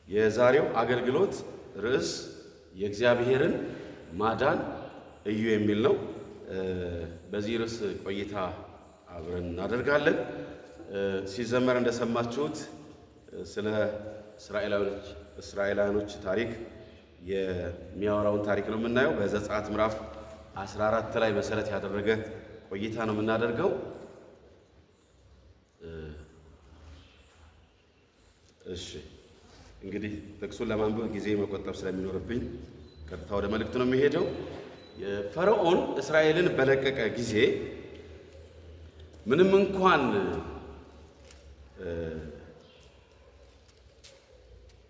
የዛሬው አገልግሎት ርዕስ የእግዚአብሔርን ማዳን እዩ የሚል ነው። በዚህ ርዕስ ቆይታ አብረን እናደርጋለን። ሲዘመር እንደሰማችሁት ስለ እስራኤላውያኖች ታሪክ የሚያወራውን ታሪክ ነው የምናየው። በዘጸአት ምዕራፍ 14 ላይ መሰረት ያደረገ ቆይታ ነው የምናደርገው። እሺ እንግዲህ ጥቅሱን ለማንበብ ጊዜ መቆጠብ ስለሚኖርብኝ ቀጥታ ወደ መልእክቱ ነው የሚሄደው። ፈርዖን እስራኤልን በለቀቀ ጊዜ ምንም እንኳን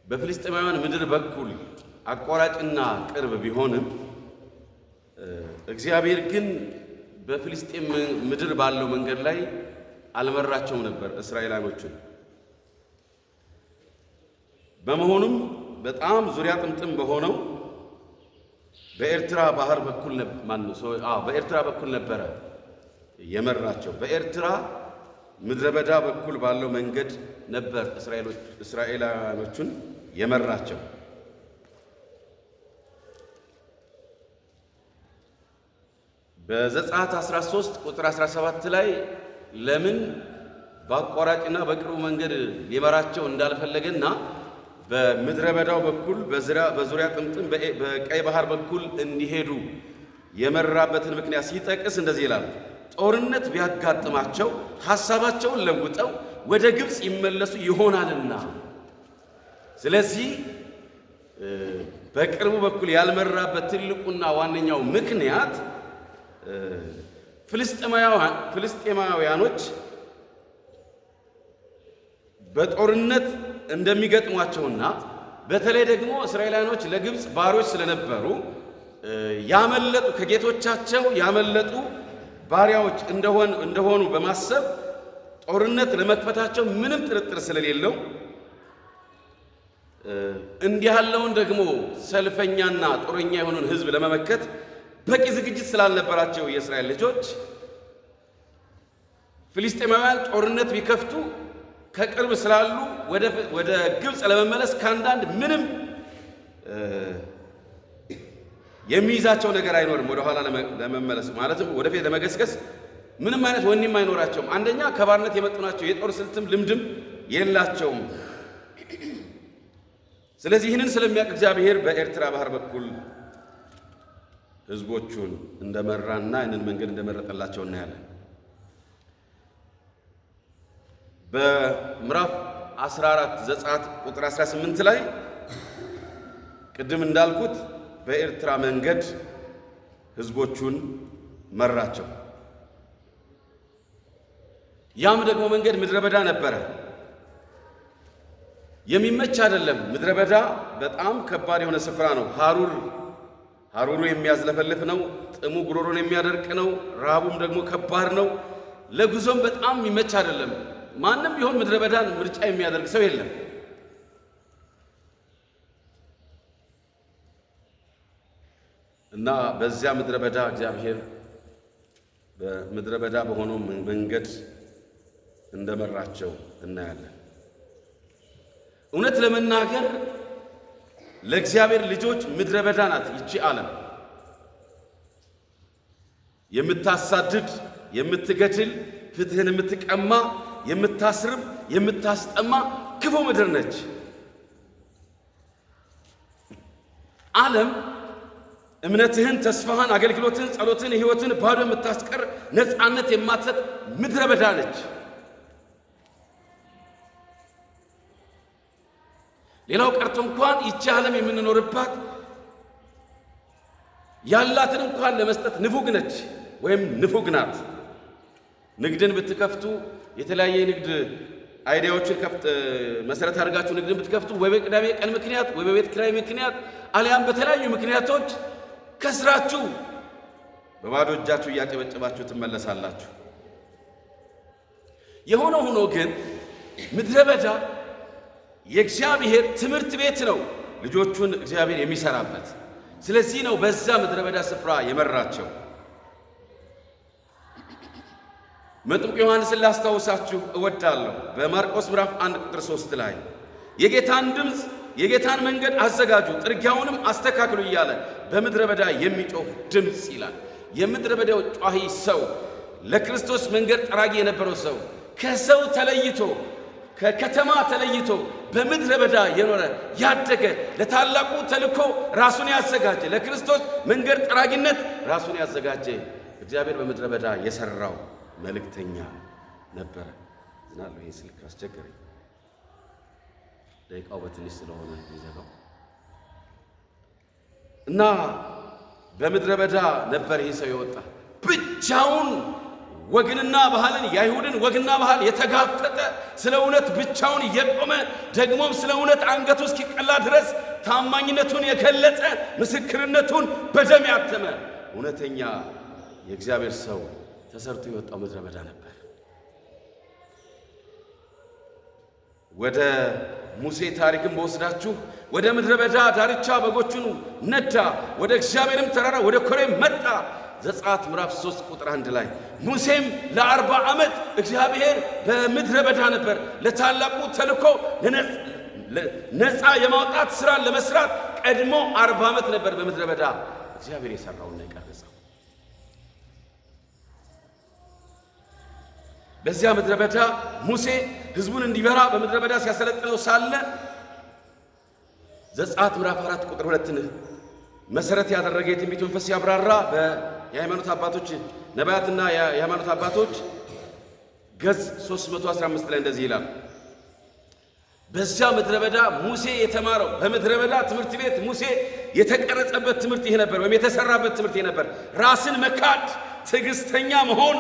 በፍልስጤማውያን ምድር በኩል አቋራጭና ቅርብ ቢሆንም እግዚአብሔር ግን በፍልስጤም ምድር ባለው መንገድ ላይ አልመራቸውም ነበር እስራኤላውያኖችን። በመሆኑም በጣም ዙሪያ ጥምጥም በሆነው በኤርትራ ባህር በኩል ነበረ የመራቸው። በኤርትራ ምድረ በዳ በኩል ባለው መንገድ ነበር እስራኤላውያኖቹን የመራቸው። በዘጸአት 13 ቁጥር 17 ላይ ለምን በአቋራጭና በቅርቡ መንገድ ሊመራቸው እንዳልፈለገና በምድረ በዳው በኩል በዙሪያ ጥምጥም በቀይ ባህር በኩል እንዲሄዱ የመራበትን ምክንያት ሲጠቅስ እንደዚህ ይላል። ጦርነት ቢያጋጥማቸው ሐሳባቸውን ለውጠው ወደ ግብፅ ይመለሱ ይሆናልና። ስለዚህ በቅርቡ በኩል ያልመራበት ትልቁና ዋነኛው ምክንያት ፍልስጤማውያኖች በጦርነት እንደሚገጥሟቸውና በተለይ ደግሞ እስራኤላውያኖች ለግብፅ ባሮች ስለነበሩ ከጌቶቻቸው ያመለጡ ባሪያዎች እንደሆኑ በማሰብ ጦርነት ለመክፈታቸው ምንም ጥርጥር ስለሌለው እንዲህ ያለውን ደግሞ ሰልፈኛና ጦረኛ የሆነውን ሕዝብ ለመመከት በቂ ዝግጅት ስላልነበራቸው የእስራኤል ልጆች ፍልስጤማውያን ጦርነት ቢከፍቱ ከቅርብ ስላሉ ወደ ግብፅ ለመመለስ ከአንዳንድ ምንም የሚይዛቸው ነገር አይኖርም። ወደ ኋላ ለመመለስ ማለትም ወደፊት ለመገስገስ ምንም አይነት ወኔም አይኖራቸውም። አንደኛ ከባርነት የመጡ ናቸው። የጦር ስልትም ልምድም የላቸውም። ስለዚህ ይህንን ስለሚያውቅ እግዚአብሔር በኤርትራ ባህር በኩል ሕዝቦቹን እንደመራና ይህንን መንገድ እንደመረጠላቸው እናያለን። በምዕራፍ 14 ዘጸአት ቁጥር 18 ላይ ቅድም እንዳልኩት በኤርትራ መንገድ ሕዝቦቹን መራቸው። ያም ደግሞ መንገድ ምድረ በዳ ነበረ። የሚመች አይደለም። ምድረ በዳ በጣም ከባድ የሆነ ስፍራ ነው። ሐሩሩ የሚያዝለፈልፍ ነው። ጥሙ ጉሮሮን የሚያደርቅ ነው። ረሃቡም ደግሞ ከባድ ነው። ለጉዞም በጣም የሚመች አይደለም። ማንም ቢሆን ምድረ በዳን ምርጫ የሚያደርግ ሰው የለም። እና በዚያ ምድረ በዳ እግዚአብሔር በምድረ በዳ በሆነው መንገድ እንደመራቸው እናያለን። እውነት ለመናገር ለእግዚአብሔር ልጆች ምድረ በዳ ናት ይቺ ዓለም። የምታሳድድ፣ የምትገድል፣ ፍትህን የምትቀማ፣ የምታስርብ፣ የምታስጠማ ክፉ ምድር ነች። ዓለም እምነትህን፣ ተስፋህን፣ አገልግሎትህን፣ ጸሎትን፣ ሕይወትን ባዶ የምታስቀር ነፃነት የማትሰጥ ምድረ በዳ ነች። ሌላው ቀርቶ እንኳን ይቺ ዓለም የምንኖርባት ያላትን እንኳን ለመስጠት ንፉግ ነች ወይም ንፉግ ናት። ንግድን ብትከፍቱ የተለያየ ንግድ አይዲያዎችን መሰረት አድርጋችሁ ንግድን ብትከፍቱ ወይ በቅዳሜ ቀን ምክንያት ወይ በቤት ኪራይ ምክንያት አሊያም በተለያዩ ምክንያቶች ከስራችሁ በባዶ እጃችሁ እያጨበጨባችሁ ትመለሳላችሁ። የሆነ ሆኖ ግን ምድረ በዳ የእግዚአብሔር ትምህርት ቤት ነው፣ ልጆቹን እግዚአብሔር የሚሰራበት። ስለዚህ ነው በዛ ምድረ በዳ ስፍራ የመራቸው። መጥምቁ ዮሐንስን ላስታውሳችሁ እወዳለሁ። በማርቆስ ምዕራፍ 1 ቁጥር 3 ላይ የጌታን ድምፅ የጌታን መንገድ አዘጋጁ ጥርጊያውንም አስተካክሉ እያለ በምድረ በዳ የሚጮህ ድምፅ ይላል። የምድረ በዳው ጯሂ ሰው ለክርስቶስ መንገድ ጠራጊ የነበረው ሰው ከሰው ተለይቶ ከከተማ ተለይቶ በምድረ በዳ የኖረ ያደገ ለታላቁ ተልኮ ራሱን ያዘጋጀ ለክርስቶስ መንገድ ጠራጊነት ራሱን ያዘጋጀ እግዚአብሔር በምድረ በዳ የሰራው መልእክተኛ ነበረ። ዝናለሁ ይሄ ስልክ አስቸገረኝ። ደቂቃው በትንሽ ስለሆነ ይዘጋው እና በምድረ በዳ ነበር ይህ ሰው የወጣ ብቻውን ወግንና ባህልን የአይሁድን ወግና ባህል የተጋፈጠ ስለ እውነት ብቻውን የቆመ ደግሞም ስለ እውነት አንገቱ እስኪቀላ ድረስ ታማኝነቱን የገለጸ ምስክርነቱን በደም ያተመ እውነተኛ የእግዚአብሔር ሰው ተሰርቶ የወጣው ምድረ በዳ ነበር። ወደ ሙሴ ታሪክም በወስዳችሁ ወደ ምድረ በዳ ዳርቻ በጎቹን ነዳ፣ ወደ እግዚአብሔርም ተራራ ወደ ኮሬብ መጣ። ዘጸአት ምዕራፍ 3 ቁጥር 1 ላይ ሙሴም ለ40 ዓመት እግዚአብሔር በምድረ በዳ ነበር ለታላቁ ተልኮ ነፃ የማውጣት ሥራን ለመስራት ቀድሞ 40 ዓመት ነበር በምድረ በዳ እግዚአብሔር የሰራውና የቀረጸው። በዚያ ምድረ በዳ ሙሴ ሕዝቡን እንዲበራ በምድረ በዳ ሲያሰለጥነው ሳለ ዘጸአት ምዕራፍ 4 ቁጥር 2 መሰረት ያደረገ የትንቢት መንፈስ ያብራራ የሃይማኖት አባቶች ነቢያትና የሃይማኖት አባቶች ገጽ 315 ላይ እንደዚህ ይላል። በዚያ ምድረ በዳ ሙሴ የተማረው በምድረ በዳ ትምህርት ቤት ሙሴ የተቀረጸበት ትምህርት ይሄ ነበር፣ ወይም የተሰራበት ትምህርት ይሄ ነበር። ራስን መካድ፣ ትዕግስተኛ መሆን፣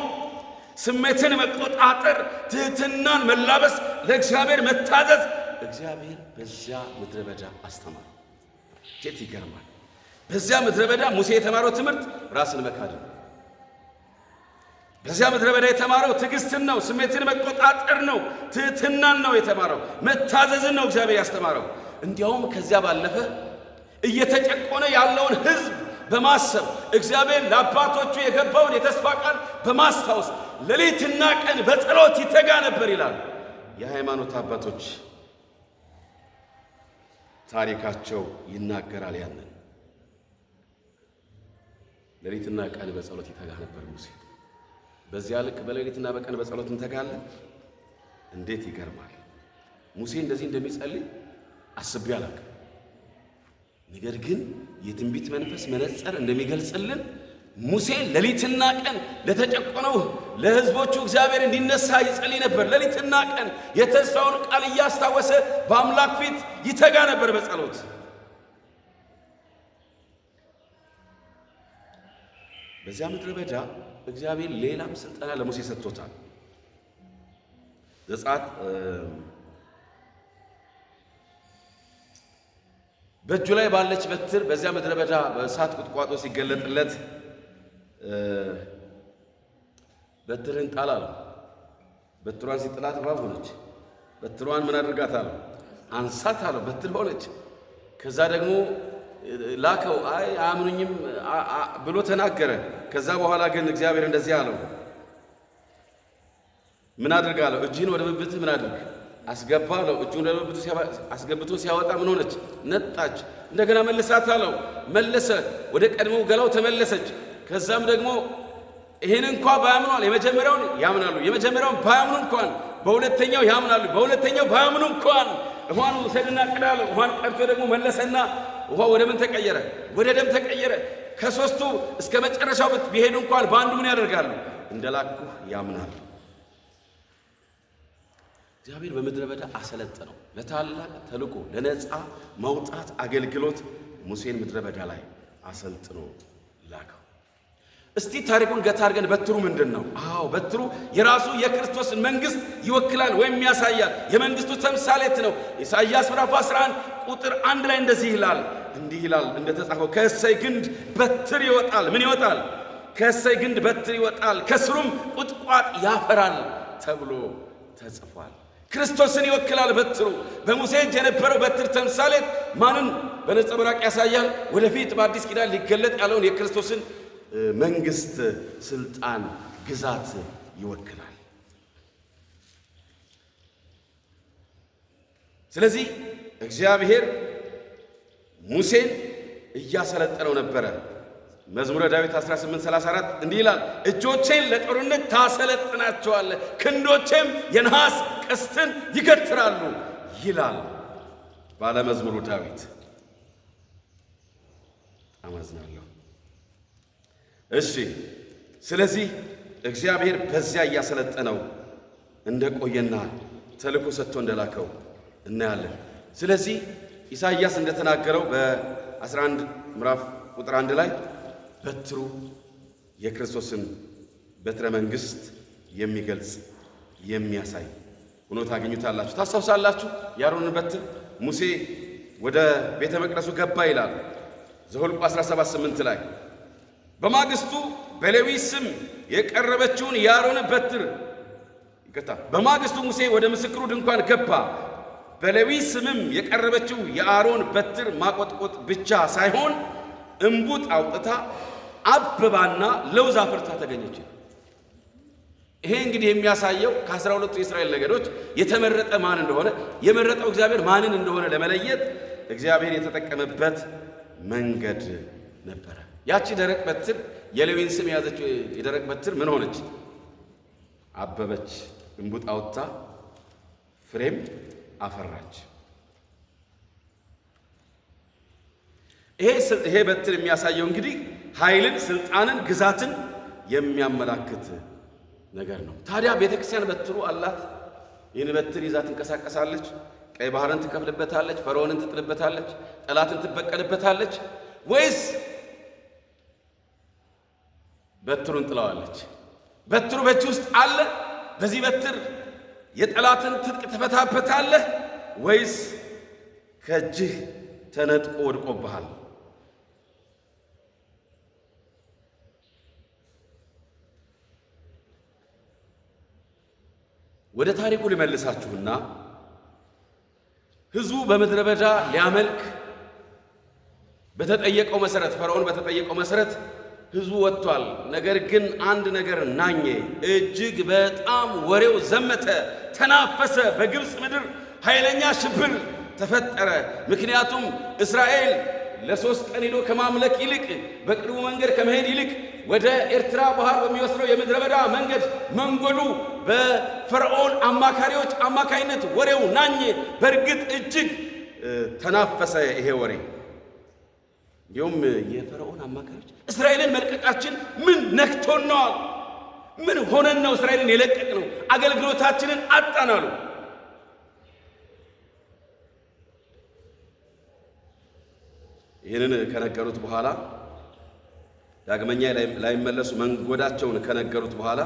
ስሜትን መቆጣጠር፣ ትህትናን መላበስ፣ ለእግዚአብሔር መታዘዝ እግዚአብሔር በዚያ ምድረ በዳ አስተማረ። እንዴት ይገርማል! በዚያ ምድረ በዳ ሙሴ የተማረው ትምህርት ራስን መካድ ነው። በዚያ ምድረ በዳ የተማረው ትዕግስትን ነው፣ ስሜትን መቆጣጠር ነው፣ ትህትናን ነው የተማረው፣ መታዘዝን ነው እግዚአብሔር ያስተማረው። እንዲያውም ከዚያ ባለፈ እየተጨቆነ ያለውን ሕዝብ በማሰብ እግዚአብሔር ለአባቶቹ የገባውን የተስፋ ቃል በማስታወስ ሌሊትና ቀን በጸሎት ይተጋ ነበር ይላል። የሃይማኖት አባቶች ታሪካቸው ይናገራል። ያንን ሌሊትና ቀን በጸሎት ይተጋ ነበር ሙሴ። በዚያ ልክ በሌሊትና በቀን በጸሎት እንተጋለን። እንዴት ይገርማል! ሙሴ እንደዚህ እንደሚጸልይ አስቤ አላውቅም። ነገር ግን የትንቢት መንፈስ መነጽር እንደሚገልጽልን ሙሴ ሌሊትና ቀን ለተጨቆነው ለሕዝቦቹ እግዚአብሔር እንዲነሳ ይጸልይ ነበር። ሌሊትና ቀን የተስፋውን ቃል እያስታወሰ በአምላክ ፊት ይተጋ ነበር በጸሎት። በዚያ ምድረ በዳ እግዚአብሔር ሌላም ስልጠና ለሙሴ ሰጥቶታል። ዘጸአት በእጁ ላይ ባለች በትር በዚያ ምድረ በዳ በእሳት ቁጥቋጦ ሲገለጥለት በትርህን ጣል አለው። በትሯን ሲጥላት እባብ ሆነች። በትሯን ምን አድርጋት አለው? አንሳት አለው። በትር ሆነች። ከዛ ደግሞ ላከው። አይ አያምኑኝም ብሎ ተናገረ። ከዛ በኋላ ግን እግዚአብሔር እንደዚህ አለው፣ ምን አድርግ አለው? እጅህን ወደ ብብትህ ምን አድርግ አስገባ አለው። እጁን ወደ ብብቱ አስገብቶ ሲያወጣ ምን ሆነች? ነጣች። እንደገና መልሳት አለው። መለሰ። ወደ ቀድሞው ገላው ተመለሰች። ከዛም ደግሞ ይሄን እንኳን ባያምኗል፣ የመጀመሪያውን ያምናሉ። የመጀመሪያውን ባያምኑ እንኳን በሁለተኛው ያምናሉ። በሁለተኛው ባያምኑ እንኳን ውሃን ውሰድና ቅዳለው። ውሃን ቀድቶ ደግሞ መለሰና ውሃ ወደ ምን ተቀየረ? ወደ ደም ተቀየረ። ከሶስቱ እስከ መጨረሻው ቢሄዱ እንኳን በአንዱ ምን ያደርጋሉ? እንደላኩህ ያምናሉ። እግዚአብሔር በምድረ በዳ አሰለጠነው ለታላቅ ተልቆ ለነፃ ማውጣት አገልግሎት ሙሴን ምድረ በዳ ላይ አሰልጥኖ ላከው። እስቲ ታሪኩን ገታ አድርገን በትሩ ምንድን ነው? አዎ በትሩ የራሱ የክርስቶስን መንግስት ይወክላል ወይም ያሳያል። የመንግስቱ ተምሳሌት ነው። ኢሳይያስ ምዕራፍ 11 ቁጥር 1 ላይ እንደዚህ ይላል፣ እንዲህ ይላል እንደተጻፈው ከእሴይ ግንድ በትር ይወጣል። ምን ይወጣል? ከእሴይ ግንድ በትር ይወጣል፣ ከስሩም ቁጥቋጥ ያፈራል ተብሎ ተጽፏል። ክርስቶስን ይወክላል በትሩ። በሙሴ እጅ የነበረው በትር ተምሳሌት ማንን በነጸብራቅ ያሳያል? ወደፊት በአዲስ ኪዳን ሊገለጥ ያለውን የክርስቶስን መንግስት፣ ስልጣን፣ ግዛት ይወክላል። ስለዚህ እግዚአብሔር ሙሴን እያሰለጠነው ነበረ። መዝሙረ ዳዊት 18:34 እንዲህ ይላል፣ እጆቼን ለጦርነት ታሰለጥናቸዋለህ፣ ክንዶቼም የነሐስ ቀስትን ይገትራሉ ይላል ባለ መዝሙሩ ዳዊት። አመዝናለሁ። እሺ፣ ስለዚህ እግዚአብሔር በዚያ እያሰለጠነው እንደቆየና ተልእኮ ሰጥቶ እንደላከው እናያለን። ስለዚህ ኢሳይያስ እንደተናገረው በ11 ምዕራፍ ቁጥር 1 ላይ በትሩ የክርስቶስን በትረ መንግሥት የሚገልጽ የሚያሳይ ሆኖ ታገኙታላችሁ። ታስታውሳላችሁ? የአሮንን በትር ሙሴ ወደ ቤተ መቅደሱ ገባ ይላል ዘኍልቍ 17:8 ላይ። በማግስቱ በሌዊ ስም የቀረበችውን የአሮን በትር በማግስቱ ሙሴ ወደ ምስክሩ ድንኳን ገባ። በሌዊ ስምም የቀረበችው የአሮን በትር ማቆጥቆጥ ብቻ ሳይሆን እምቡጥ አውጥታ አበባና ለውዝ አፍርታ ተገኘች። ይሄ እንግዲህ የሚያሳየው ከ12ቱ የእስራኤል ነገዶች የተመረጠ ማን እንደሆነ፣ የመረጠው እግዚአብሔር ማንን እንደሆነ ለመለየት እግዚአብሔር የተጠቀመበት መንገድ ነበረ። ያቺ ደረቅ በትር የሌዊን ስም የያዘችው የደረቅ በትር ምን ሆነች? አበበች፣ እምቡጥ አውጥታ ፍሬም አፈራች። ይሄ በትር የሚያሳየው እንግዲህ ኃይልን፣ ስልጣንን፣ ግዛትን የሚያመላክት ነገር ነው። ታዲያ ቤተክርስቲያን በትሩ አላት። ይህን በትር ይዛ ትንቀሳቀሳለች። ቀይ ባህርን ትከፍልበታለች፣ ፈርዖንን ትጥልበታለች፣ ጠላትን ትበቀልበታለች፣ ወይስ በትሩን ጥለዋለች? በትሩ በእጅ ውስጥ አለ። በዚህ በትር የጠላትን ትጥቅ ትፈታበታለህ፣ ወይስ ከእጅህ ተነጥቆ ወድቆብሃል? ወደ ታሪኩ ልመልሳችሁና ሕዝቡ በምድረ በዳ ሊያመልክ በተጠየቀው መሰረት፣ ፈርዖን በተጠየቀው መሰረት ሕዝቡ ወጥቷል። ነገር ግን አንድ ነገር ናኘ። እጅግ በጣም ወሬው ዘመተ፣ ተናፈሰ። በግብፅ ምድር ኃይለኛ ሽብር ተፈጠረ። ምክንያቱም እስራኤል ለ3 ቀን ሄዶ ከማምለክ ይልቅ በቅርቡ መንገድ ከመሄድ ይልቅ ወደ ኤርትራ ባህር በሚወስደው የምድረ በዳ መንገዱ በፈርዖን አማካሪዎች አማካይነት ወሬው ናኘ። በእርግጥ እጅግ ተናፈሰ ይሄ ወሬ። እንዲሁም የፈርዖን አማካሪዎች እስራኤልን መልቀቃችን ምን ነክቶን ነው? ምን ሆነን ነው እስራኤልን የለቀቅ ነው? አገልግሎታችንን አጣናሉ። ይህንን ከነገሩት በኋላ ዳግመኛ ላይመለሱ መንጎዳቸውን ከነገሩት በኋላ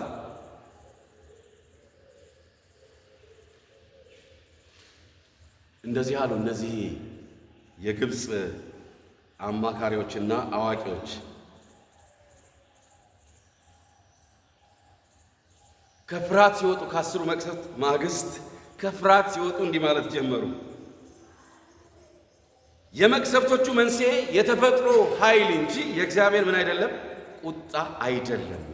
እንደዚህ አሉ። እነዚህ የግብፅ አማካሪዎችና አዋቂዎች ከፍርሃት ሲወጡ፣ ከአስሩ መቅሰፍት ማግስት ከፍርሃት ሲወጡ እንዲህ ማለት ጀመሩ። የመቅሰፍቶቹ መንስኤ የተፈጥሮ ኃይል እንጂ የእግዚአብሔር ምን አይደለም፣ ቁጣ አይደለም።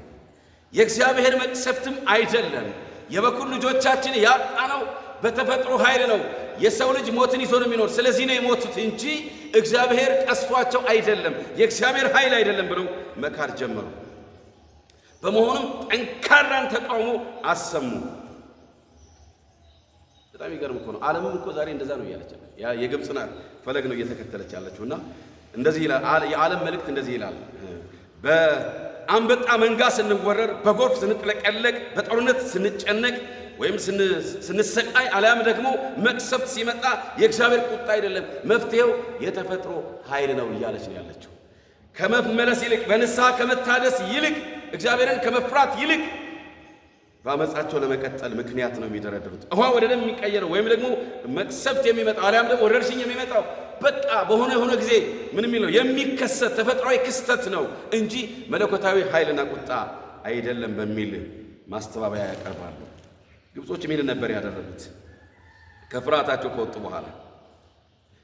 የእግዚአብሔር መቅሰፍትም አይደለም። የበኩር ልጆቻችን ያጣነው በተፈጥሮ ኃይል ነው። የሰው ልጅ ሞትን ይዞ ነው የሚኖር። ስለዚህ ነው የሞቱት እንጂ እግዚአብሔር ቀስፏቸው አይደለም፣ የእግዚአብሔር ኃይል አይደለም ብለው መካር ጀመሩ። በመሆኑም ጠንካራን ተቃውሞ አሰሙ። በጣም ይገርም እኮ ነው። ዓለምም እኮ ዛሬ እንደዛ ነው እያለች የግብፅን ፈለግ ነው እየተከተለች ያለችውና እንደዚህ ይላል የዓለም መልእክት እንደዚህ ይላል። በአንበጣ መንጋ ስንወረር፣ በጎርፍ ስንጥለቀለቅ፣ በጦርነት ስንጨነቅ ወይም ስንሰቃይ፣ አልያም ደግሞ መቅሰፍት ሲመጣ የእግዚአብሔር ቁጣ አይደለም፣ መፍትሄው የተፈጥሮ ኃይል ነው እያለች ነው ያለችው። ከመመለስ ይልቅ በንስሐ ከመታደስ ይልቅ እግዚአብሔርን ከመፍራት ይልቅ በአመፃቸው ለመቀጠል ምክንያት ነው የሚደረድሩት። ውሃ ወደ ደም የሚቀየረው ወይም ደግሞ መቅሰፍት የሚመጣው አልያም ደግሞ ወረርሽኝ የሚመጣው በቃ በሆነ ጊዜ ምን የሚለው የሚከሰት ተፈጥሯዊ ክስተት ነው እንጂ መለኮታዊ ኃይልና ቁጣ አይደለም በሚል ማስተባበያ ያቀርባሉ። ግብጾች ምን ነበር ያደረጉት ከፍርሃታቸው ከወጡ በኋላ?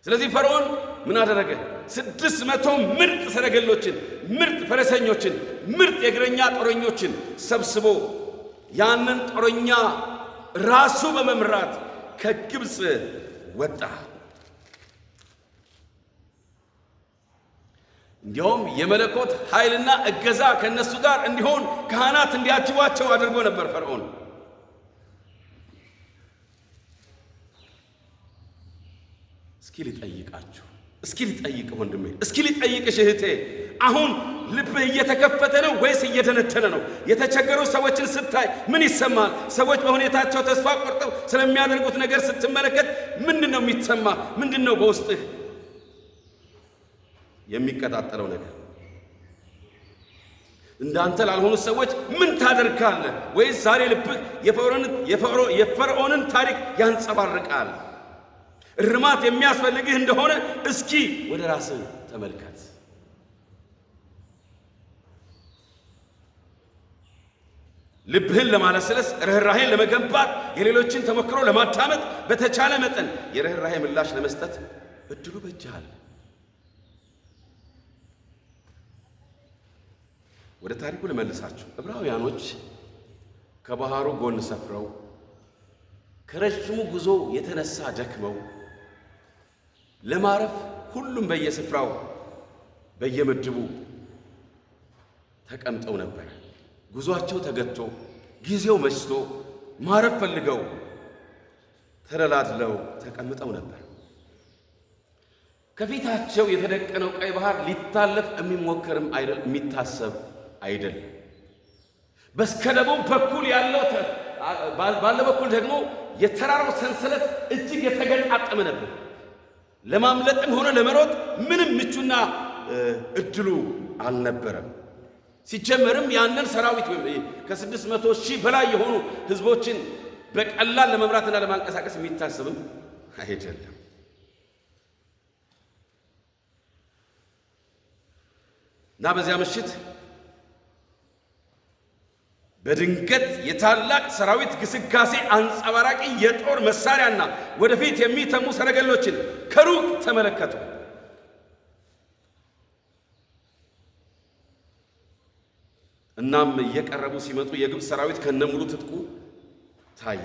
ስለዚህ ፈርዖን ምን አደረገ? 600 ምርጥ ሰረገሎችን፣ ምርጥ ፈረሰኞችን፣ ምርጥ የእግረኛ ጦረኞችን ሰብስቦ ያንን ጦረኛ ራሱ በመምራት ከግብፅ ወጣ። እንዲያውም የመለኮት ኃይልና እገዛ ከነሱ ጋር እንዲሆን ካህናት እንዲያጅቧቸው አድርጎ ነበር ፈርዖን። እስኪ ልጠይቃችሁ፣ እስኪ ልጠይቅ ወንድሜ፣ እስኪ ልጠይቅሽ እህቴ፣ አሁን ልብህ እየተከፈተ ነው ወይስ እየደነደነ ነው? የተቸገሩ ሰዎችን ስታይ ምን ይሰማል? ሰዎች በሁኔታቸው ተስፋ ቆርጠው ስለሚያደርጉት ነገር ስትመለከት ምንድነው የሚሰማ? ምንድነው በውስጥህ የሚቀጣጠለው ነገር? እንዳንተ ላልሆኑ ሰዎች ምን ታደርጋለህ? ወይስ ዛሬ ልብህ የፈርዖንን ታሪክ ያንጸባርቃል? እርማት የሚያስፈልግህ እንደሆነ እስኪ ወደ ራስህ ተመልከት። ልብህን ለማለስለስ፣ ርህራሄን ለመገንባት፣ የሌሎችን ተሞክሮ ለማዳመጥ፣ በተቻለ መጠን የርህራሄ ምላሽ ለመስጠት እድሉ በእጅሃል። ወደ ታሪኩ ልመልሳችሁ። ዕብራውያኖች ከባህሩ ጎን ሰፍረው ከረጅሙ ጉዞ የተነሳ ደክመው ለማረፍ ሁሉም በየስፍራው በየምድቡ ተቀምጠው ነበር። ጉዟቸው ተገቶ ጊዜው መሽቶ ማረፍ ፈልገው ተደላድለው ተቀምጠው ነበር። ከፊታቸው የተደቀነው ቀይ ባህር ሊታለፍ የሚሞከርም አይደል፣ የሚታሰብ አይደለም። በስተደቡብ በኩል ያለው ባለ በኩል ደግሞ የተራራው ሰንሰለት እጅግ የተገጣጠመ ነበር። ለማምለጥም ሆነ ለመሮጥ ምንም ምቹና እድሉ አልነበረም። ሲጀመርም ያንን ሰራዊት ከ600,000 በላይ የሆኑ ህዝቦችን በቀላል ለመምራትና ለማንቀሳቀስ የሚታሰብም አይደለም። እና በዚያ ምሽት በድንገት የታላቅ ሰራዊት ግስጋሴ አንጸባራቂ የጦር መሳሪያና ወደፊት የሚተሙ ሰረገሎችን ከሩቅ ተመለከቱ። እናም እየቀረቡ ሲመጡ የግብፅ ሰራዊት ከነሙሉ ትጥቁ ታየ።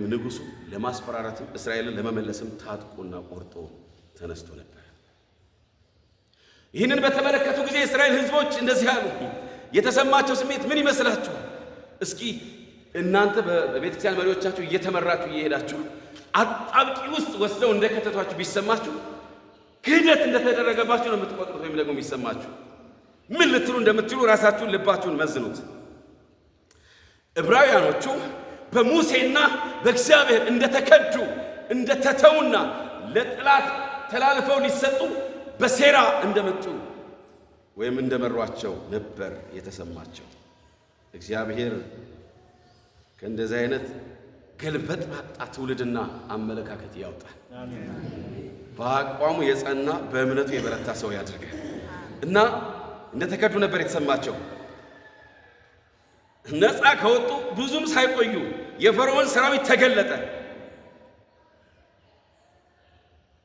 ንጉሱ ለማስፈራራትም እስራኤልን ለመመለስም ታጥቆና ቆርጦ ተነስቶ ነበር። ይህንን በተመለከቱ ጊዜ የእስራኤል ህዝቦች እንደዚህ አሉ። የተሰማቸው ስሜት ምን ይመስላችኋል? እስኪ እናንተ በቤተክርስቲያን መሪዎቻችሁ እየተመራችሁ እየሄዳችሁ አጣብቂ ውስጥ ወስደው እንደከተቷችሁ ቢሰማችሁ ክህደት እንደተደረገባችሁ ነው የምትቆጥሩት ወይም ደግሞ የሚሰማችሁ? ምን ልትሉ እንደምትሉ ራሳችሁን ልባችሁን መዝኑት። ዕብራውያኖቹ በሙሴና በእግዚአብሔር እንደተከዱ እንደተተውና ለጠላት ተላልፈው ሊሰጡ በሴራ እንደመጡ ወይም እንደመሯቸው ነበር የተሰማቸው። እግዚአብሔር ከእንደዚህ አይነት ገልበጥባጣ ትውልድና አመለካከት ያውጣል። በአቋሙ የጸና በእምነቱ የበረታ ሰው ያድርጋል። እና እንደተከዱ ነበር የተሰማቸው። ነፃ ከወጡ ብዙም ሳይቆዩ የፈርዖን ሰራዊት ተገለጠ።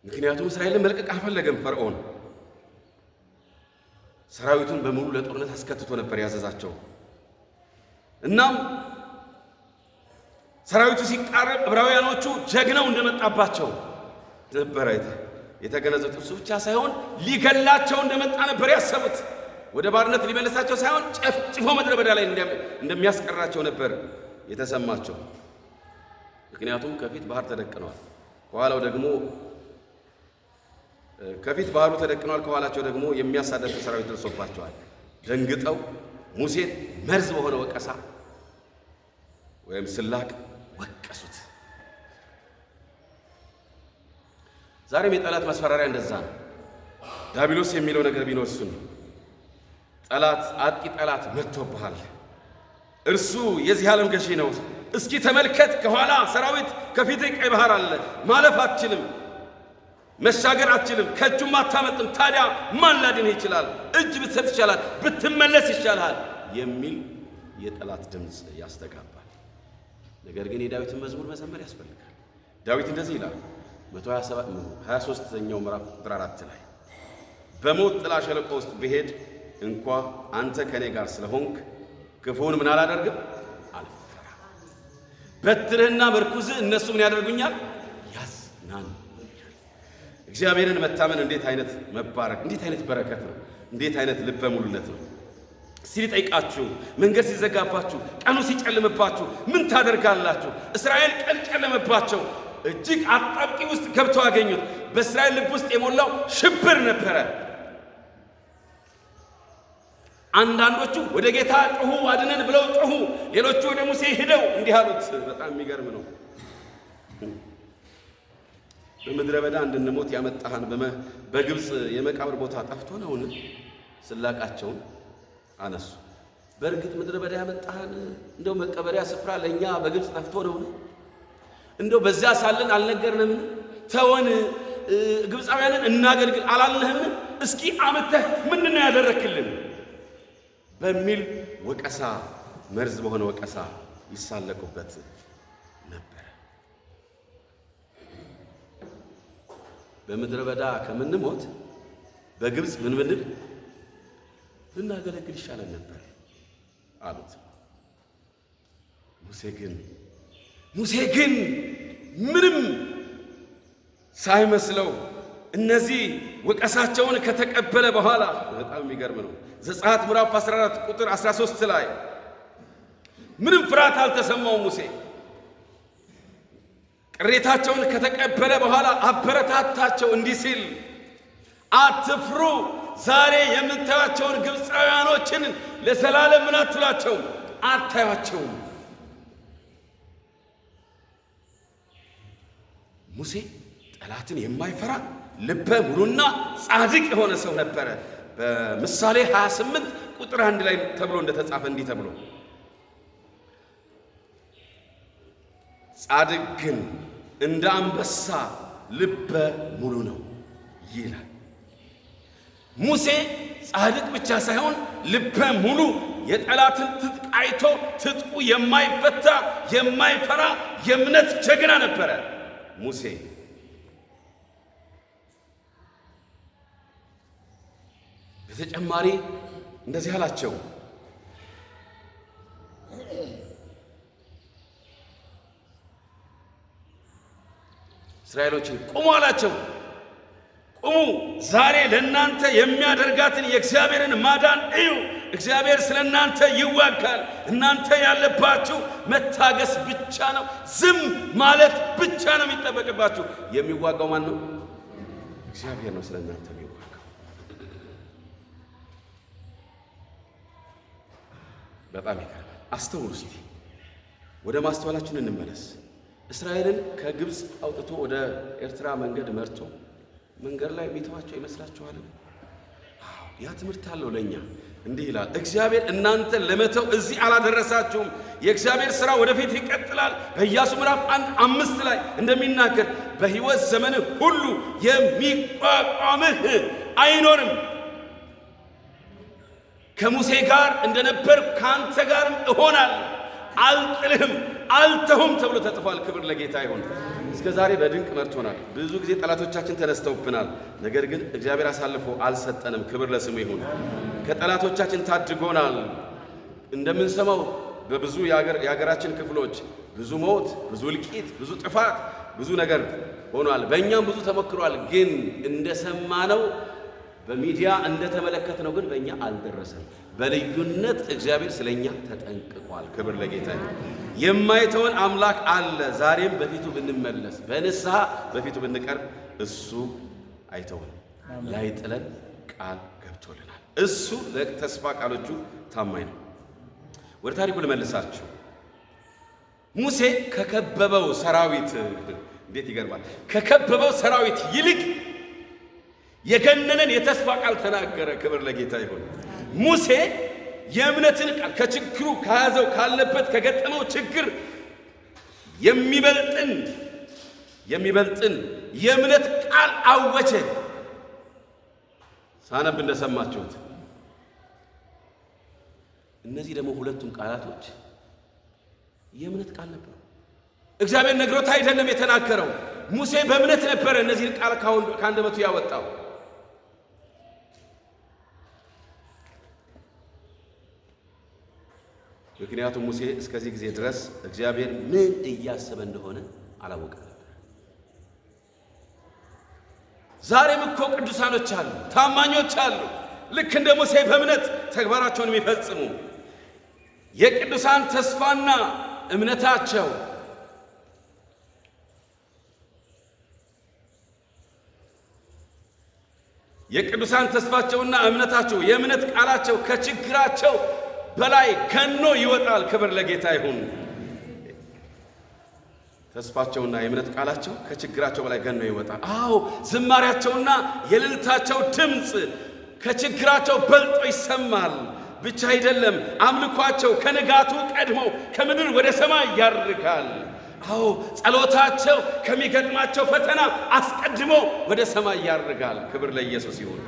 ምክንያቱም እስራኤልን መልቀቅ አልፈለገም ፈርዖን። ሰራዊቱን በሙሉ ለጦርነት አስከትቶ ነበር ያዘዛቸው። እናም ሰራዊቱ ሲቃረብ ዕብራውያኖቹ ጀግናው እንደመጣባቸው ነበር የተገነዘቡት። እሱ ብቻ ሳይሆን ሊገላቸው እንደመጣ ነበር ያሰቡት። ወደ ባርነት ሊመለሳቸው ሳይሆን ጨፍጭፎ ምድረ በዳ ላይ እንደሚያስቀራቸው ነበር የተሰማቸው። ምክንያቱም ከፊት ባህር ተደቅነዋል፣ ከኋላው ደግሞ ከፊት ባህሩ ተደቅነዋል፣ ከኋላቸው ደግሞ የሚያሳደዱ ሰራዊት ደርሶባቸዋል። ደንግጠው ሙሴን መርዝ በሆነ ወቀሳ ወይም ስላቅ ወቀሱት። ዛሬም የጠላት ማስፈራሪያ እንደዛ ነው። ዲያብሎስ የሚለው ነገር ቢኖር እሱ ነው። ጠላት አጥቂ ጠላት መጥቶብሃል። እርሱ የዚህ ዓለም ገዢ ነው። እስኪ ተመልከት፣ ከኋላ ሰራዊት፣ ከፊት ቀይ ባህር አለ። ማለፍ አትችልም፣ መሻገር አትችልም፣ ከእጁም አታመልጥም። ታዲያ ማን ላድንህ ይችላል? እጅ ብትሰጥ ይቻላል፣ ብትመለስ ይሻልሃል የሚል የጠላት ድምፅ ያስተጋባል። ነገር ግን የዳዊትን መዝሙር መዘመር ያስፈልጋል። ዳዊት እንደዚህ ይላል 123ኛው ምዕራፍ ቁጥር 4 ላይ በሞት ጥላ ሸለቆ ውስጥ ብሄድ እንኳ አንተ ከኔ ጋር ስለሆንክ ክፉን ምን አላደርግም አልፈራም። በትርህና ምርኩዝህ እነሱ ምን ያደርጉኛል? ምእመናን። እግዚአብሔርን መታመን እንዴት አይነት መባረክ፣ እንዴት አይነት በረከት ነው! እንዴት አይነት ልበ ሙሉነት ነው! ሲጠይቃችሁ፣ መንገድ ሲዘጋባችሁ፣ ቀኑ ሲጨልምባችሁ ምን ታደርጋላችሁ? እስራኤል ቀን ጨለመባቸው። እጅግ አጣብቂ ውስጥ ገብተው አገኙት። በእስራኤል ልብ ውስጥ የሞላው ሽብር ነበረ። አንዳንዶቹ ወደ ጌታ ጮኹ፣ አድነን ብለው ጮኹ። ሌሎቹ ወደ ሙሴ ሄደው እንዲህ አሉት። በጣም የሚገርም ነው። በምድረ በዳ እንድንሞት ያመጣህን በግብፅ የመቃብር ቦታ ጠፍቶ ነውን? ስላቃቸውን አነሱ። በእርግጥ ምድረ በዳ ያመጣህን እንደው መቀበሪያ ስፍራ ለእኛ በግብፅ ጠፍቶ ነውን? እንደው በዚያ ሳለን አልነገርንምን? ተወን፣ ግብፃውያንን እናገልግል አላልንህምን? እስኪ አምተህ ምንድን ነው ያደረክልን? በሚል ወቀሳ፣ መርዝ በሆነ ወቀሳ ይሳለቁበት ነበር። በምድረ በዳ ከምንሞት በግብፅ ምን ብንል ብናገለግል ይሻለን ነበር አሉት። ሙሴ ግን ምንም ሳይመስለው እነዚህ ወቀሳቸውን ከተቀበለ በኋላ በጣም የሚገርም ነው። ዘጸአት ምዕራፍ 14 ቁጥር 13 ላይ ምንም ፍርሃት አልተሰማውም። ሙሴ ቅሬታቸውን ከተቀበለ በኋላ አበረታታቸው እንዲህ ሲል፣ አትፍሩ፣ ዛሬ የምታዩአቸውን ግብፃውያኖችን ለዘላለም ምን አትሏቸውም፣ አታዩአቸውም። ሙሴ ጠላትን የማይፈራ ልበ ሙሉና ጻድቅ የሆነ ሰው ነበረ። በምሳሌ 28 ቁጥር 1 ላይ ተብሎ እንደተጻፈ እንዲህ ተብሎ፣ ጻድቅ ግን እንደ አንበሳ ልበ ሙሉ ነው ይላል። ሙሴ ጻድቅ ብቻ ሳይሆን ልበ ሙሉ፣ የጠላትን ትጥቅ አይቶ ትጥቁ የማይፈታ የማይፈራ የእምነት ጀግና ነበረ ሙሴ። በተጨማሪ እንደዚህ አላቸው፣ እስራኤሎችን ቁሙ አላቸው። ቁሙ፣ ዛሬ ለእናንተ የሚያደርጋትን የእግዚአብሔርን ማዳን እዩ። እግዚአብሔር ስለ እናንተ ይዋጋል። እናንተ ያለባችሁ መታገስ ብቻ ነው። ዝም ማለት ብቻ ነው የሚጠበቅባችሁ። የሚዋጋው ማን ነው? እግዚአብሔር ነው ስለ እናንተ የሚዋጋው። በጣም ይገርማል። አስተውሉ እስቲ፣ ወደ ማስተዋላችን እንመለስ። እስራኤልን ከግብፅ አውጥቶ ወደ ኤርትራ መንገድ መርቶ መንገድ ላይ የሚተዋቸው ይመስላችኋል? ያ ትምህርት አለው ለኛ። እንዲህ ይላል፣ እግዚአብሔር እናንተን ለመተው እዚህ አላደረሳችሁም። የእግዚአብሔር ሥራ ወደፊት ይቀጥላል። በኢያሱ ምዕራፍ 1:5 ላይ እንደሚናገር በሕይወት ዘመንህ ሁሉ የሚቋቋምህ አይኖርም። ከሙሴ ጋር እንደነበርኩ ከአንተ ጋርም እሆናለሁ፣ አልጥልህም፣ አልተውም ተብሎ ተጽፏል። ክብር ለጌታ ይሁን። እስከ ዛሬ በድንቅ መርቶናል። ብዙ ጊዜ ጠላቶቻችን ተነስተውብናል። ነገር ግን እግዚአብሔር አሳልፎ አልሰጠንም። ክብር ለስሙ ይሁን። ከጠላቶቻችን ታድጎናል። እንደምንሰማው በብዙ የሀገራችን ክፍሎች ብዙ ሞት፣ ብዙ እልቂት፣ ብዙ ጥፋት፣ ብዙ ነገር ሆኗል። በእኛም ብዙ ተሞክሯል። ግን እንደሰማነው በሚዲያ እንደተመለከትነው ግን በእኛ አልደረሰም። በልዩነት እግዚአብሔር ስለኛ ተጠንቅቋል። ክብር ለጌታ ይሁን። የማይተወን አምላክ አለ። ዛሬም በፊቱ ብንመለስ፣ በንስሐ በፊቱ ብንቀርብ እሱ አይተወን፣ ላይጥለን ቃል ገብቶልናል። እሱ ለተስፋ ቃሎቹ ታማኝ ነው። ወደ ታሪኩ ልመልሳችሁ። ሙሴ ከከበበው ሰራዊት፣ እንዴት ይገርማል! ከከበበው ሰራዊት ይልቅ የገነነን የተስፋ ቃል ተናገረ። ክብር ለጌታ ይሁን። ሙሴ የእምነትን ቃል ከችግሩ ከያዘው ካለበት ከገጠመው ችግር የሚበልጥን የእምነት ቃል አወጀ። ሳነብ እንደሰማችሁት እነዚህ ደግሞ ሁለቱም ቃላቶች የእምነት ቃል ነበሩ። እግዚአብሔር ነግሮት አይደለም የተናገረው። ሙሴ በእምነት ነበረ እነዚህን ቃል ከአንደበቱ ያወጣው። ምክንያቱም ሙሴ እስከዚህ ጊዜ ድረስ እግዚአብሔር ምን እያሰበ እንደሆነ አላወቀም ነበር። ዛሬም እኮ ቅዱሳኖች አሉ፣ ታማኞች አሉ፣ ልክ እንደ ሙሴ በእምነት ተግባራቸውን የሚፈጽሙ የቅዱሳን ተስፋና እምነታቸው የቅዱሳን ተስፋቸውና እምነታቸው የእምነት ቃላቸው ከችግራቸው በላይ ከኖ ይወጣል። ክብር ለጌታ ይሁን። ተስፋቸውና የእምነት ቃላቸው ከችግራቸው በላይ ገኖ ይወጣል። አዎ ዝማሪያቸውና የእልልታቸው ድምፅ ከችግራቸው በልጦ ይሰማል። ብቻ አይደለም፣ አምልኳቸው ከንጋቱ ቀድሞ ከምድር ወደ ሰማይ ያርጋል። አዎ ጸሎታቸው ከሚገጥማቸው ፈተና አስቀድሞ ወደ ሰማይ ያርጋል። ክብር ለኢየሱስ ይሁን።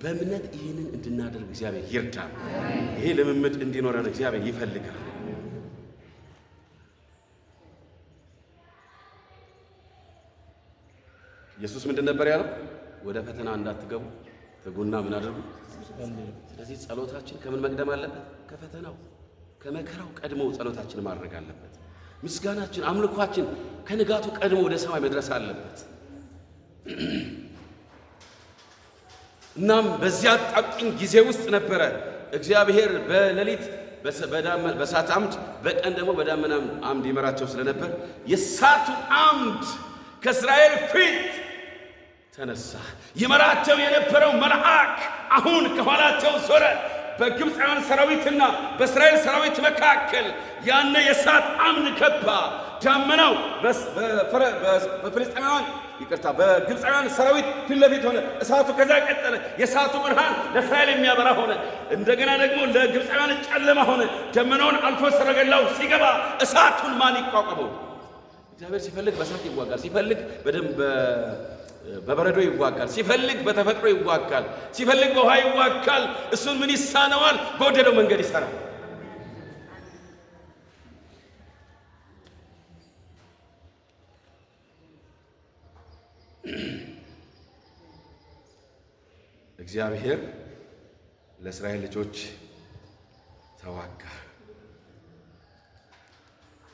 በእምነት ይህንን እንድናደርግ እግዚአብሔር ይርዳል። ይሄ ልምምድ እንዲኖረን እግዚአብሔር ይፈልጋል። ኢየሱስ ምንድን ነበር ያለው? ወደ ፈተና እንዳትገቡ ትጉና ምን አድርጉ። ስለዚህ ጸሎታችን ከምን መቅደም አለበት? ከፈተናው ከመከራው ቀድሞ ጸሎታችን ማድረግ አለበት። ምስጋናችን አምልኳችን ከንጋቱ ቀድሞ ወደ ሰማይ መድረስ አለበት። እናም በዚያ አጣብቂኝ ጊዜ ውስጥ ነበረ እግዚአብሔር በሌሊት በእሳት አምድ በቀን ደግሞ በደመና አምድ ይመራቸው ስለነበር የእሳቱ አምድ ከእስራኤል ፊት ተነሳ። ይመራቸው የነበረው መልአክ አሁን ከኋላቸው ዞረ። በግብፃውያን ሰራዊትና በእስራኤል ሰራዊት መካከል ያነ የእሳት አምድ ገባ። ደመናው በግብፃውያን ሰራዊት ፊት ለፊት ሆነ። እሳቱ ከዛ ቀጠለ። የእሳቱ ብርሃን ለእስራኤል የሚያበራ ሆነ። እንደገና ደግሞ ለግብፃውያን ጨለማ ሆነ። ደመናውን አልፎ ሰረገላው ሲገባ እሳቱን ማን ይቋቋመው? እግዚአብሔር ሲፈልግ በእሳት ይዋጋል፣ ሲፈልግ በበረዶ ይዋጋል፣ ሲፈልግ በተፈጥሮ ይዋጋል፣ ሲፈልግ በውሃ ይዋጋል። እሱን ምን ይሳነዋል? በወደደው መንገድ ይሰራል። እግዚአብሔር ለእስራኤል ልጆች ተዋጋ።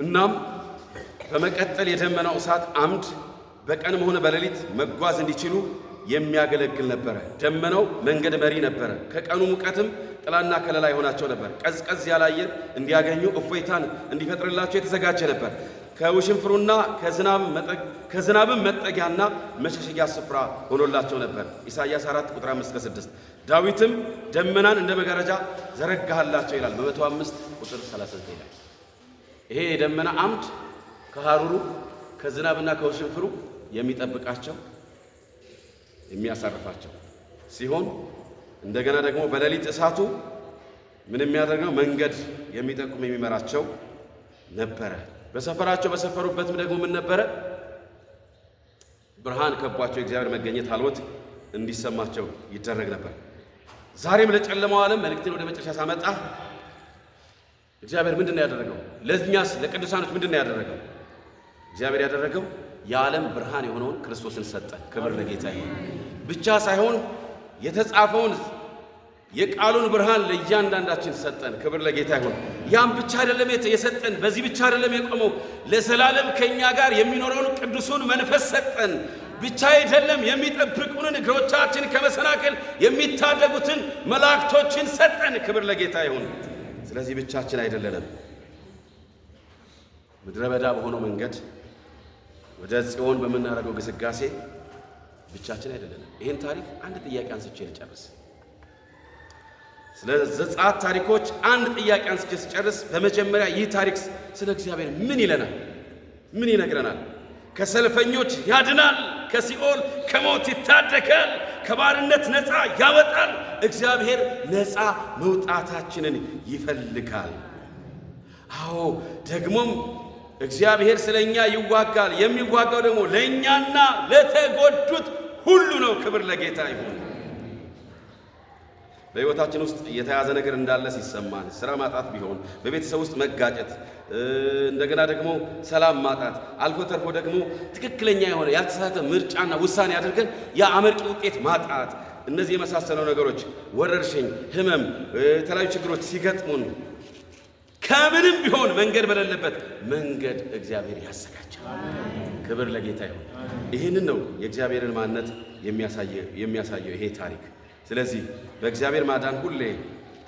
እናም በመቀጠል የደመናው እሳት አምድ በቀንም ሆነ በሌሊት መጓዝ እንዲችሉ የሚያገለግል ነበረ። ደመናው መንገድ መሪ ነበረ። ከቀኑ ሙቀትም ጥላና ከለላ ይሆናቸው ነበር። ቀዝቀዝ ያለ አየር እንዲያገኙ እፎይታን እንዲፈጥርላቸው የተዘጋጀ ነበር። ከውሽንፍሩና ከዝናብም መጠጊያና መሸሸጊያ ስፍራ ሆኖላቸው ነበር። ኢሳይያስ 4 ቁጥር 5-6 ዳዊትም ደመናን እንደ መጋረጃ ዘረጋህላቸው ይላል በ105 ቁጥር 39 ላይ። ይሄ የደመና አምድ ከሐሩሩ ከዝናብና ከውሽንፍሩ የሚጠብቃቸው የሚያሳርፋቸው ሲሆን እንደገና ደግሞ በሌሊት እሳቱ ምን የሚያደርገው መንገድ የሚጠቁም የሚመራቸው ነበረ። በሰፈራቸው በሰፈሩበትም ደግሞ ምን ነበረ? ብርሃን ከቧቸው የእግዚአብሔር መገኘት አልወት እንዲሰማቸው ይደረግ ነበር። ዛሬም ለጨለማው ዓለም መልእክትን ወደ መጨረሻ ሳመጣ እግዚአብሔር ምንድን ነው ያደረገው? ለእኛስ ለቅዱሳኖች ምንድን ነው ያደረገው? እግዚአብሔር ያደረገው የዓለም ብርሃን የሆነውን ክርስቶስን ሰጠን። ክብር ለጌታ ይሁን። ብቻ ሳይሆን የተጻፈውን የቃሉን ብርሃን ለእያንዳንዳችን ሰጠን። ክብር ለጌታ ይሁን። ያም ብቻ አይደለም የሰጠን፣ በዚህ ብቻ አይደለም የቆመው። ለዘላለም ከኛ ጋር የሚኖረውን ቅዱሱን መንፈስ ሰጠን። ብቻ አይደለም የሚጠብቁንን እግሮቻችን ከመሰናክል የሚታደጉትን መላእክቶችን ሰጠን። ክብር ለጌታ ይሁን። ስለዚህ ብቻችን አይደለንም። ምድረ በዳ በሆነው መንገድ ወደ ጽዮን በምናደርገው ግስጋሴ ብቻችን አይደለንም። ይህን ታሪክ አንድ ጥያቄ አንስቼ ልጨርስ። ስለ ዘጸአት ታሪኮች አንድ ጥያቄ አንስቼ ስጨርስ፣ በመጀመሪያ ይህ ታሪክ ስለ እግዚአብሔር ምን ይለናል? ምን ይነግረናል? ከሰልፈኞች ያድናል፣ ከሲኦል ከሞት ይታደጋል፣ ከባርነት ነፃ ያወጣል። እግዚአብሔር ነፃ መውጣታችንን ይፈልጋል። አዎ ደግሞም እግዚአብሔር ስለኛ ይዋጋል። የሚዋጋው ደግሞ ለኛና ለተጎዱት ሁሉ ነው። ክብር ለጌታ ይሁን። በሕይወታችን ውስጥ የተያዘ ነገር እንዳለ ሲሰማን፣ ስራ ማጣት ቢሆን፣ በቤተሰብ ውስጥ መጋጨት፣ እንደገና ደግሞ ሰላም ማጣት፣ አልፎ ተርፎ ደግሞ ትክክለኛ የሆነ ያልተሳሳተ ምርጫና ውሳኔ አድርገን ያ አመርቂ ውጤት ማጣት፣ እነዚህ የመሳሰሉ ነገሮች፣ ወረርሽኝ፣ ህመም፣ የተለያዩ ችግሮች ሲገጥሙን ከምንም ቢሆን መንገድ በሌለበት መንገድ እግዚአብሔር ያዘጋጃል። ክብር ለጌታ ይሁን። ይህንን ነው የእግዚአብሔርን ማንነት የሚያሳየው ይሄ ታሪክ። ስለዚህ በእግዚአብሔር ማዳን ሁሌ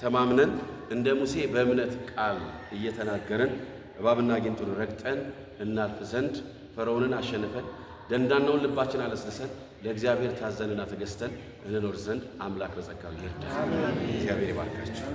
ተማምነን እንደ ሙሴ በእምነት ቃል እየተናገርን እባብና ጊንጡን ረግጠን እናልፍ ዘንድ ፈርዖንን አሸንፈን ደንዳናውን ልባችን አለስልሰን ለእግዚአብሔር ታዘንና ተገዝተን እንኖር ዘንድ አምላክ በጸጋው ይርዳል። እግዚአብሔር ይባርካችሁ።